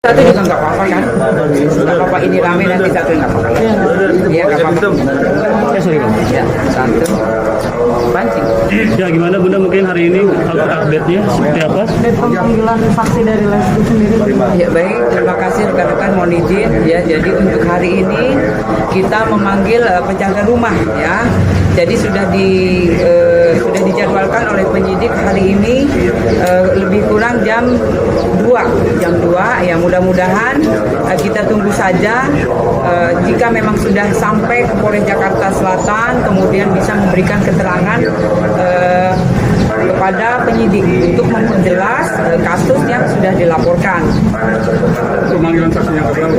Satu juga nggak apa-apa kan? Nggak apa-apa, ini rame nanti satu nggak apa-apa. Iya nggak apa-apa. Ya satu pancing. Ya gimana Bunda, mungkin hari ini update-nya seperti apa? Update pemanggilan saksi dari Lesti sendiri. Ya baik, terima kasih rekan-rekan, mohon izin ya. Jadi untuk hari ini kita memanggil penjaga rumah ya. Jadi sudah dijadwalkan oleh penyidik hari ini lebih kurang jam 2 ya, mudah-mudahan kita tunggu saja jika memang sudah sampai ke Polres Jakarta Selatan kemudian bisa memberikan keterangan kepada penyidik untuk memperjelas kasus yang sudah dilaporkan. Pemanggilan saksi yang keberapa?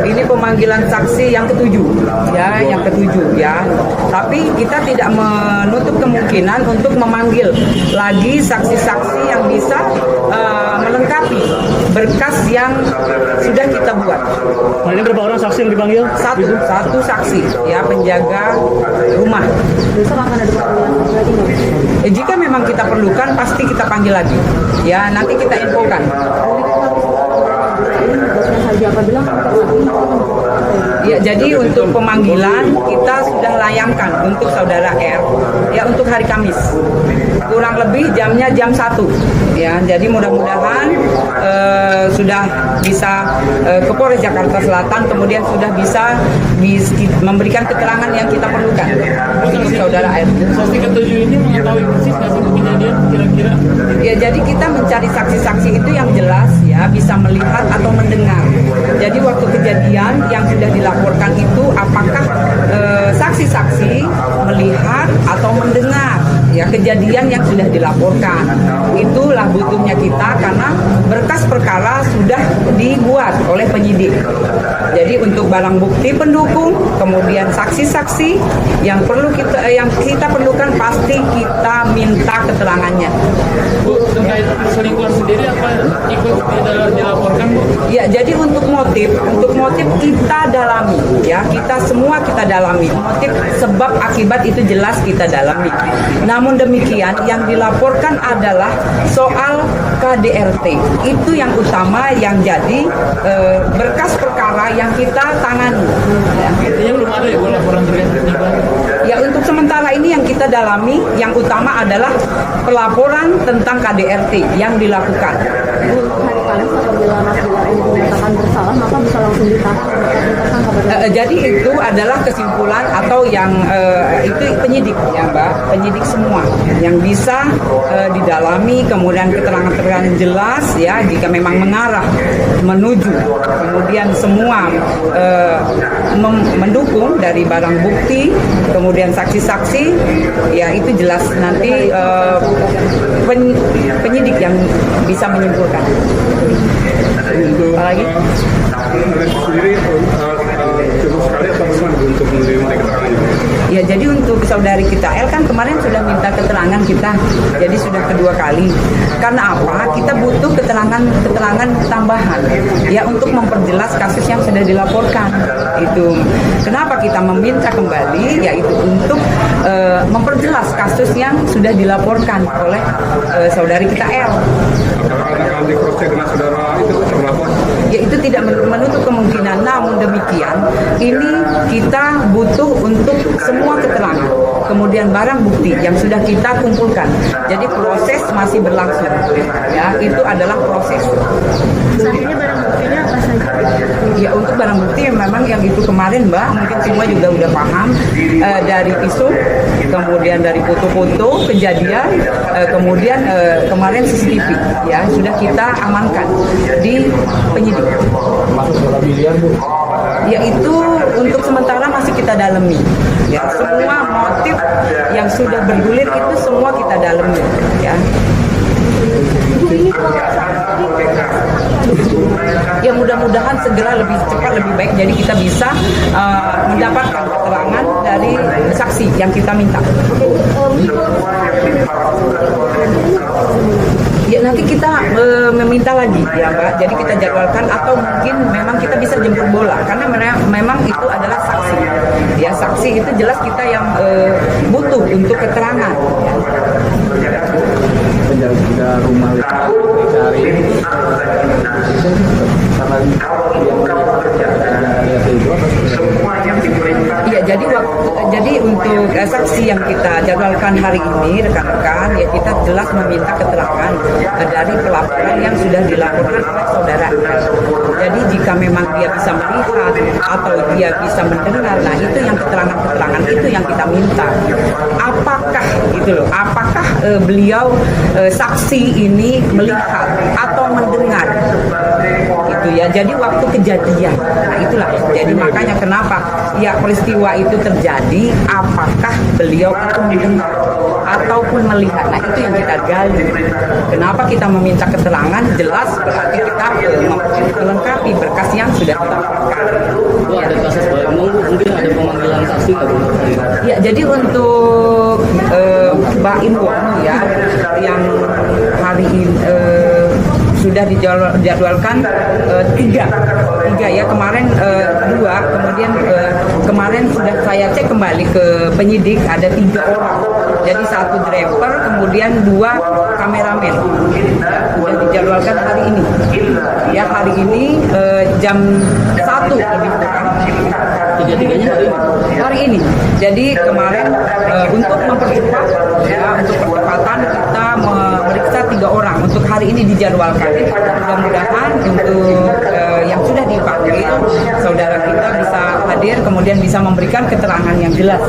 Ini pemanggilan saksi yang ketujuh ya. Tapi kita tidak menutup kemungkinan untuk memanggil lagi saksi-saksi yang bisa melengkapi berkas yang sudah kita buat. Nah, ini berapa orang saksi yang dipanggil? Satu saksi ya, penjaga rumah. Besok akan ada pemanggilan lagi nggak? Jika memang kita perlukan pasti kita panggil lagi. Ya nanti kita infokan. Ya, jadi untuk pemanggilan kita sudah layangkan untuk saudara R ya untuk hari Kamis. Kurang lebih jamnya jam 1 ya. Jadi mudah-mudahan sudah bisa ke Polres Jakarta Selatan kemudian sudah bisa memberikan keterangan yang kita perlukan untuk saudara R. Saksi ketujuh ini mengetahui persis hasil kejadian kira-kira? Ya, jadi kita mencari saksi-saksi itu yang jelas ya, bisa melihat atau mendengar. Jadi waktu kejadian yang sudah dilaporkan itu apakah saksi-saksi melihat atau mendengar ya kejadian yang sudah dilaporkan. Itulah butuhnya kita karena berkas perkara sudah dibuat oleh penyidik. Jadi untuk barang bukti pendukung, kemudian saksi-saksi yang kita perlukan pasti kita minta keterangannya. Bu, terkait selingkuhan sendiri apa ikut dilaporkan Bu? Ya, jadi untuk motif kita dalami ya, kita dalami motif sebab akibat itu jelas kita dalami. Namun demikian yang dilaporkan adalah soal KDRT itu yang utama yang jadi berkas perkara yang kita tangani. Artinya belum ada ya Bu laporan terkait penyebab? Ya untuk sementara ini yang kita dalami yang utama adalah pelaporan tentang KDRT yang dilakukan. Hari Kamis apabila Mas Bila ini dinyatakan bersalah maka bisa langsung ditahan. Jadi itu adalah kesimpulan atau yang itu penyidik ya Mbak, penyidik semua yang bisa didalami kemudian keterangan-keterangan jelas ya jika memang mengarah menuju kemudian semua mendukung dari barang bukti kemudian saksi-saksi ya itu jelas nanti penyidik yang bisa menyimpulkan. Apalagi? Sendiri cukup sekali atau bagaimana untuk menerima keterangannya? Ya jadi untuk saudari kita L kan kemarin sudah minta keterangan kita, jadi sudah kedua kali. Karena apa? Kita butuh keterangan tambahan ya untuk memperjelas kasus yang sudah dilaporkan. Itu kenapa kita meminta kembali, yaitu untuk memperjelas kasus yang sudah dilaporkan oleh saudari kita L. Apakah ada anti cross check dengan saudara itu terlapor? Ya itu tidak menutup kemungkinan, namun demikian ini kita butuh untuk semua keterangan kemudian barang bukti yang sudah kita kumpulkan. Jadi proses masih berlangsung ya, itu adalah proses. Saat ini barang buktinya apa saja? Ya untuk barang bukti memang yang itu kemarin Mbak mungkin semua juga udah paham, dari visum kemudian dari foto-foto kejadian, kemudian kemarin CCTV ya sudah kita amankan di penyidik. Ya itu untuk sementara masih kita dalami ya, semua motif yang sudah bergulir itu semua kita dalami ya. Ya mudah-mudahan segera lebih cepat lebih baik jadi kita bisa mendapatkan keterangan dari saksi yang kita minta. Ya nanti kita meminta lagi ya Mbak, jadi kita jadwalkan atau mungkin memang kita bisa jemput bola karena memang itu adalah saksi ya, saksi itu jelas kita yang butuh untuk keterangan ya. pemeriksaan hari ini rekan-rekan ya kita jelas meminta keterangan dari pelaporan yang sudah dilaporkan oleh saudara. Jadi jika memang dia bisa melihat atau dia bisa mendengar, nah itu yang keterangan-keterangan itu yang kita minta. Apakah gitu loh, apakah beliau saksi ini melihat atau mendengar gitu ya. Jadi waktu kejadian, nah itulah. Jadi makanya kenapa ya peristiwa itu terjadi, apakah beliau itu mendengar ataupun melihat. Nah itu yang kita gali. Kenapa kita meminta keterangan jelas, berarti kita melengkapi berkas yang sudah kita lakukan. Bu, ada kasus mungkin ada pemanggilan saksi nggak Bu? Ya, jadi untuk Mbak Inwon ya yang hari ini sudah dijadwalkan tiga ya, kemarin dua, kemudian kemarin sudah saya cek kembali ke penyidik ada 3 orang, jadi 1 driver kemudian 2 kameramen sudah dijadwalkan hari ini ya, hari ini jam 1 lebih kurang. Tiga-tiganya Hari ini. Jadi kemarin untuk mempercepat ya, untuk percepatan kita memeriksa 3 orang. Untuk hari ini dijadwalkan. Mudah-mudahan untuk yang sudah dipanggil saudara kita bisa hadir kemudian bisa memberikan keterangan yang jelas.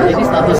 Jadi status